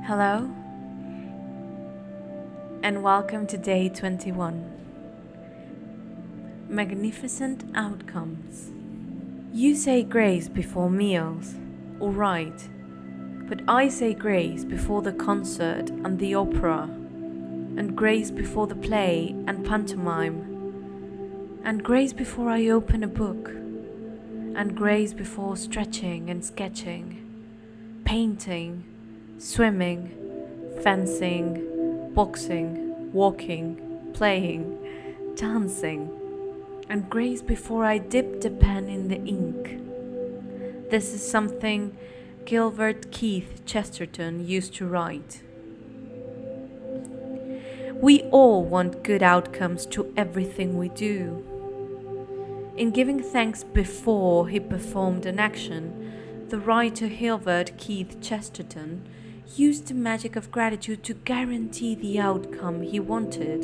Hello, and welcome to day 21. Magnificent outcomes. You say grace before meals, all right, but I say grace before the concert and the opera, and grace before the play and pantomime, and grace before I open a book, and grace before stretching and sketching, painting, swimming, fencing, boxing, walking, playing, dancing, and grace before I dip the pen in the ink. This is something Gilbert Keith Chesterton used to write. We all want good outcomes to everything we do. In giving thanks before he performed an action, the writer Gilbert Keith Chesterton used the magic of gratitude to guarantee the outcome he wanted.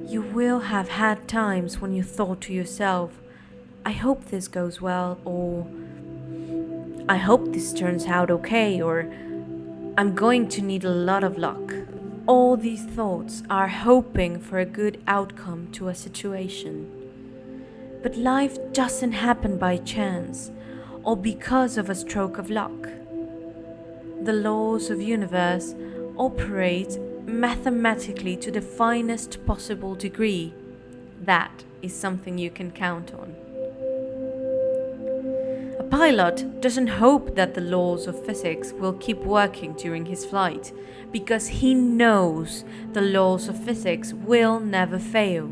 You will have had times when you thought to yourself, I hope this goes well, or I hope this turns out okay, or I'm going to need a lot of luck. All these thoughts are hoping for a good outcome to a situation. But life doesn't happen by chance or because of a stroke of luck. The laws of the universe operate mathematically to the finest possible degree. That is something you can count on. A pilot doesn't hope that the laws of physics will keep working during his flight because he knows the laws of physics will never fail.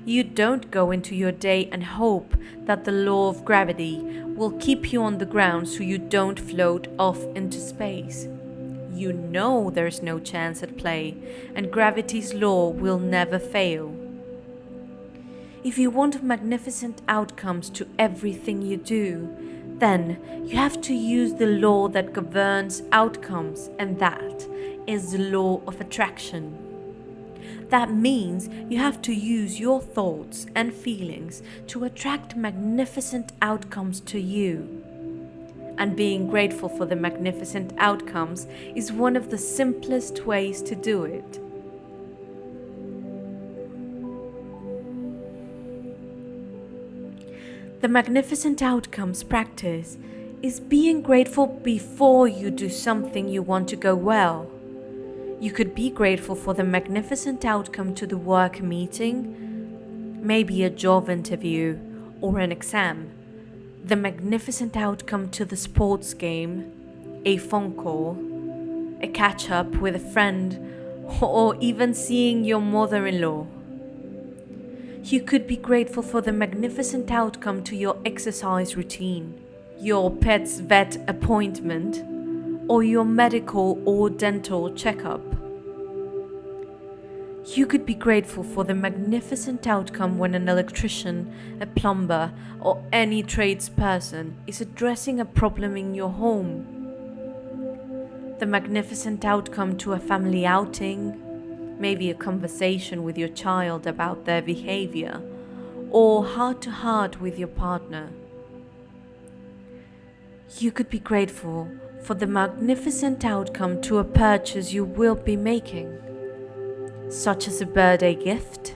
You don't go into your day and hope that the law of gravity will keep you on the ground so you don't float off into space. You know there's no chance at play, and gravity's law will never fail. If you want magnificent outcomes to everything you do, then you have to use the law that governs outcomes, and that is the law of attraction. That means you have to use your thoughts and feelings to attract magnificent outcomes to you. And being grateful for the magnificent outcomes is one of the simplest ways to do it. The magnificent outcomes practice is being grateful before you do something you want to go well. You could be grateful for the magnificent outcome to the work meeting, maybe a job interview or an exam, the magnificent outcome to the sports game, a phone call, a catch-up with a friend, or even seeing your mother-in-law. You could be grateful for the magnificent outcome to your exercise routine, your pet's vet appointment, or your medical or dental checkup. You could be grateful for the magnificent outcome when an electrician, a plumber, or any tradesperson is addressing a problem in your home. The magnificent outcome to a family outing, maybe a conversation with your child about their behavior, or heart-to-heart with your partner. You could be grateful for the magnificent outcome to a purchase you will be making, such as a birthday gift,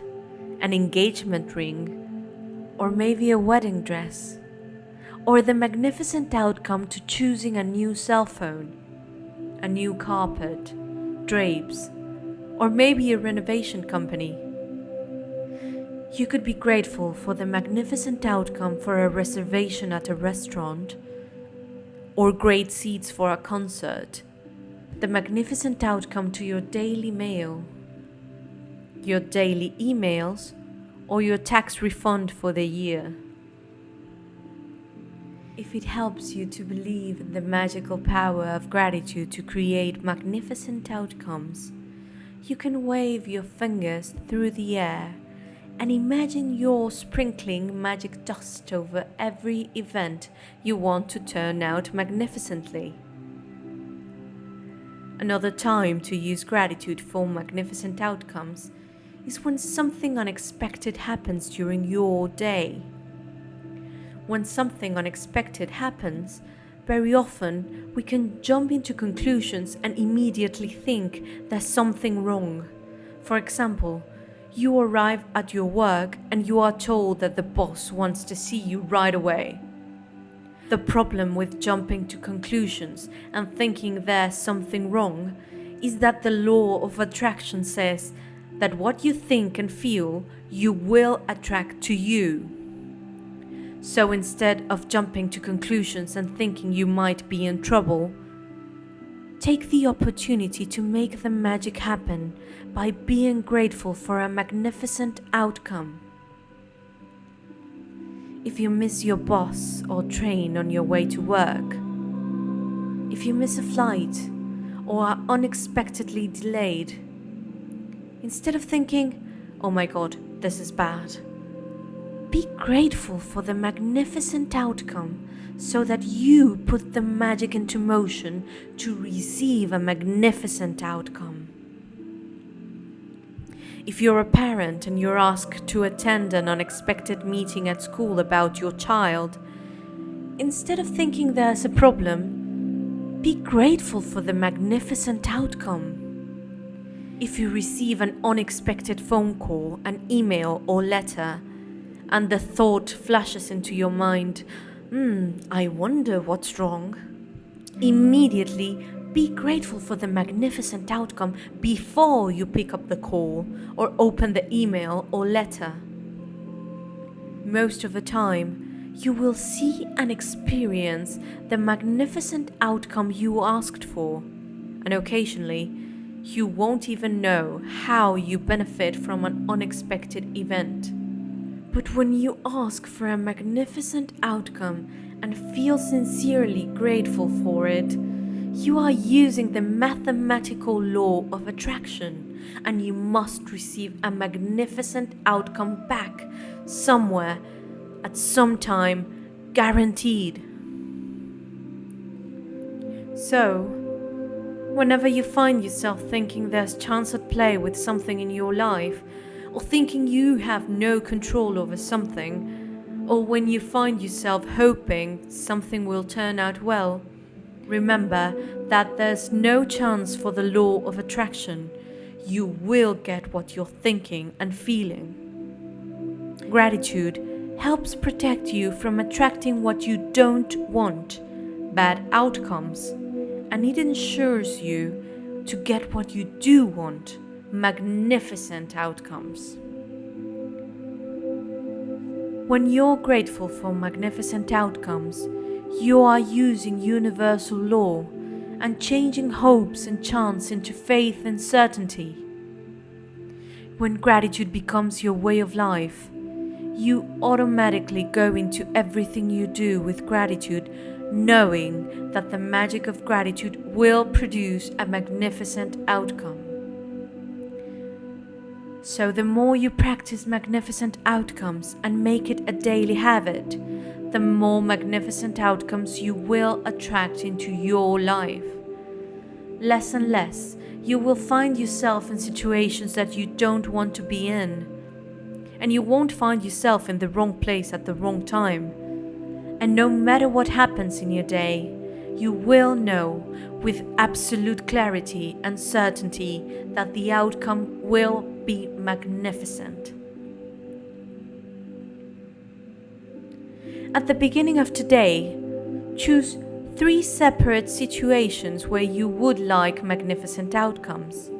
an engagement ring, or maybe a wedding dress, or the magnificent outcome to choosing a new cell phone, a new carpet, drapes, or maybe a renovation company. You could be grateful for the magnificent outcome for a reservation at a restaurant, or great seats for a concert, the magnificent outcome to your daily mail, your daily emails, or your tax refund for the year. If it helps you to believe in the magical power of gratitude to create magnificent outcomes, you can wave your fingers through the air and imagine you're sprinkling magic dust over every event you want to turn out magnificently. Another time to use gratitude for magnificent outcomes is when something unexpected happens during your day. When something unexpected happens, very often we can jump into conclusions and immediately think there's something wrong. For example, you arrive at your work and you are told that the boss wants to see you right away. The problem with jumping to conclusions and thinking there's something wrong is that the law of attraction says that what you think and feel, you will attract to you. So instead of jumping to conclusions and thinking you might be in trouble, take the opportunity to make the magic happen by being grateful for a magnificent outcome. If you miss your bus or train on your way to work, if you miss a flight or are unexpectedly delayed, instead of thinking, "Oh my God, this is bad," be grateful for the magnificent outcome so that you put the magic into motion to receive a magnificent outcome. If you're a parent and you're asked to attend an unexpected meeting at school about your child, instead of thinking there's a problem, be grateful for the magnificent outcome. If you receive an unexpected phone call, an email or letter, and the thought flashes into your mind, I wonder what's wrong, immediately be grateful for the magnificent outcome before you pick up the call or open the email or letter. Most of the time, you will see and experience the magnificent outcome you asked for, and occasionally, you won't even know how you benefit from an unexpected event. But when you ask for a magnificent outcome and feel sincerely grateful for it, you are using the mathematical law of attraction, and you must receive a magnificent outcome back somewhere at some time, guaranteed. So, whenever you find yourself thinking there's chance at play with something in your life, or thinking you have no control over something, or when you find yourself hoping something will turn out well, remember that there's no chance for the law of attraction. You will get what you're thinking and feeling. Gratitude helps protect you from attracting what you don't want, bad outcomes, and it ensures you to get what you do want, magnificent outcomes. When you're grateful for magnificent outcomes, you are using universal law and changing hopes and chance into faith and certainty. When gratitude becomes your way of life, you automatically go into everything you do with gratitude, knowing that the magic of gratitude will produce a magnificent outcome. So the more you practice magnificent outcomes and make it a daily habit, the more magnificent outcomes you will attract into your life. Less and less, you will find yourself in situations that you don't want to be in. And you won't find yourself in the wrong place at the wrong time. And no matter what happens in your day, you will know with absolute clarity and certainty that the outcome will be magnificent. At the beginning of today, choose 3 separate situations where you would like magnificent outcomes.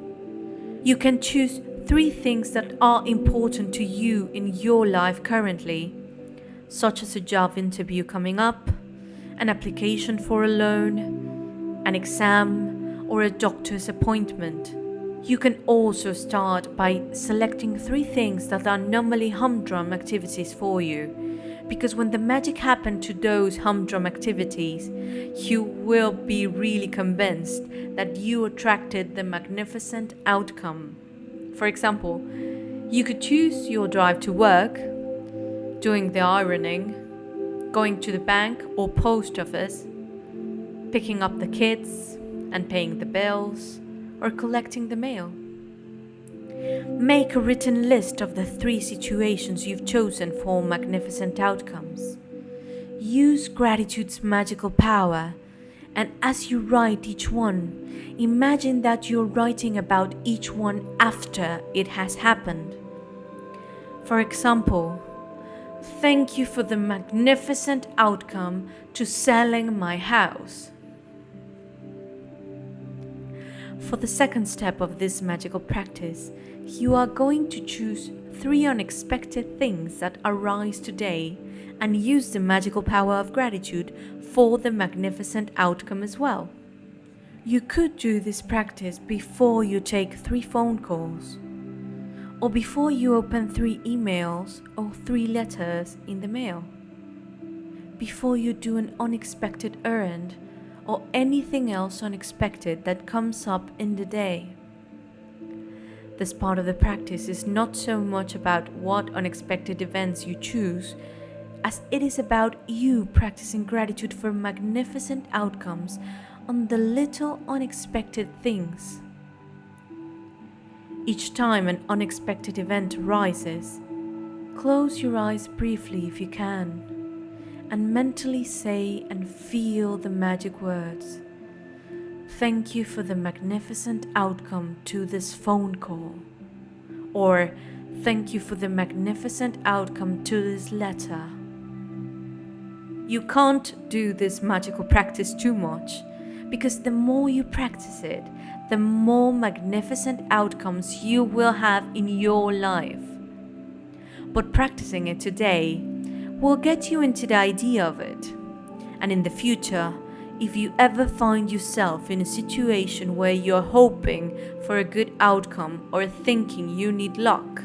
You can choose 3 things that are important to you in your life currently, such as a job interview coming up, an application for a loan, an exam, or a doctor's appointment. You can also start by selecting 3 things that are normally humdrum activities for you, because when the magic happens to those humdrum activities, you will be really convinced that you attracted the magnificent outcome. For example, you could choose your drive to work, doing the ironing, going to the bank or post office, picking up the kids and paying the bills, or collecting the mail. Make a written list of the 3 situations you've chosen for magnificent outcomes. Use gratitude's magical power And as you write each one, imagine that you're writing about each one after it has happened. For example, thank you for the magnificent outcome to selling my house. For the second step of this magical practice, you are going to choose 3 unexpected things that arise today and use the magical power of gratitude for the magnificent outcome as well. You could do this practice before you take 3 phone calls, or before you open 3 emails or 3 letters in the mail, before you do an unexpected errand or anything else unexpected that comes up in the day. This part of the practice is not so much about what unexpected events you choose, as it is about you practicing gratitude for magnificent outcomes on the little unexpected things. Each time an unexpected event arises, close your eyes briefly if you can, and mentally say and feel the magic words. Thank you for the magnificent outcome to this phone call. Or thank you for the magnificent outcome to this letter. You can't do this magical practice too much, because the more you practice it, the more magnificent outcomes you will have in your life. But practicing it today will get you into the idea of it. And in the future, if you ever find yourself in a situation where you're hoping for a good outcome or thinking you need luck,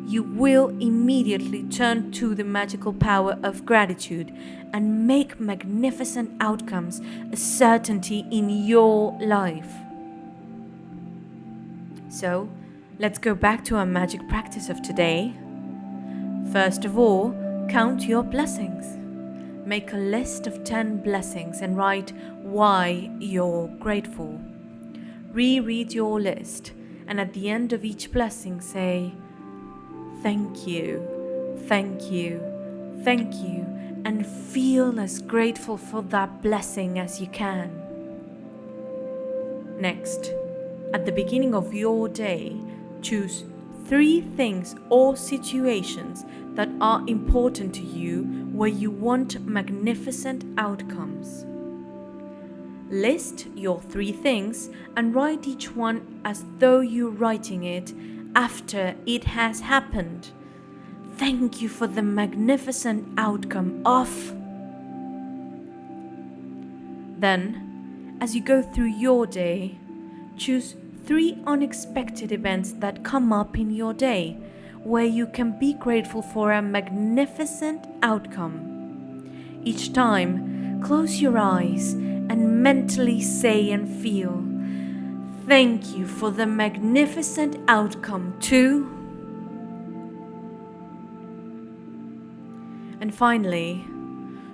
you will immediately turn to the magical power of gratitude and make magnificent outcomes a certainty in your life. So, let's go back to our magic practice of today. First of all, count your blessings. Make a list of 10 blessings and write why you're grateful. Reread your list, and at the end of each blessing say, thank you, thank you, thank you, and feel as grateful for that blessing as you can. Next, at the beginning of your day, choose 3 things or situations that are important to you where you want magnificent outcomes. List your 3 things and write each one as though you're writing it after it has happened. Thank you for the magnificent outcome of. Then, as you go through your day, choose 3 unexpected events that come up in your day where you can be grateful for a magnificent outcome. Each time, close your eyes and mentally say and feel, thank you for the magnificent outcome to. And finally,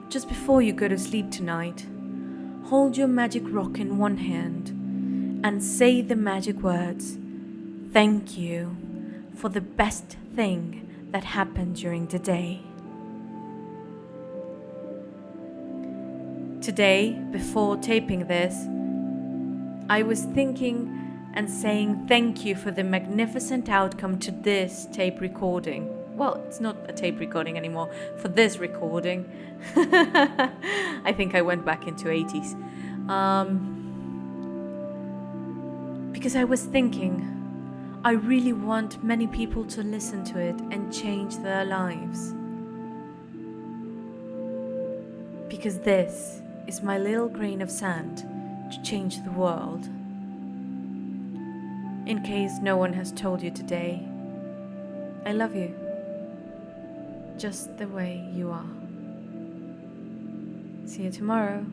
just before you go to sleep tonight, hold your magic rock in one hand and say the magic words, thank you for the best thing that happened during the day. Today, before taping this, I was thinking and saying thank you for the magnificent outcome to this tape recording. Well, it's not a tape recording anymore, for this recording. I think I went back into 80s. Because I was thinking, I really want many people to listen to it and change their lives. Because this is my little grain of sand to change the world. In case no one has told you today, I love you. Just the way you are. See you tomorrow.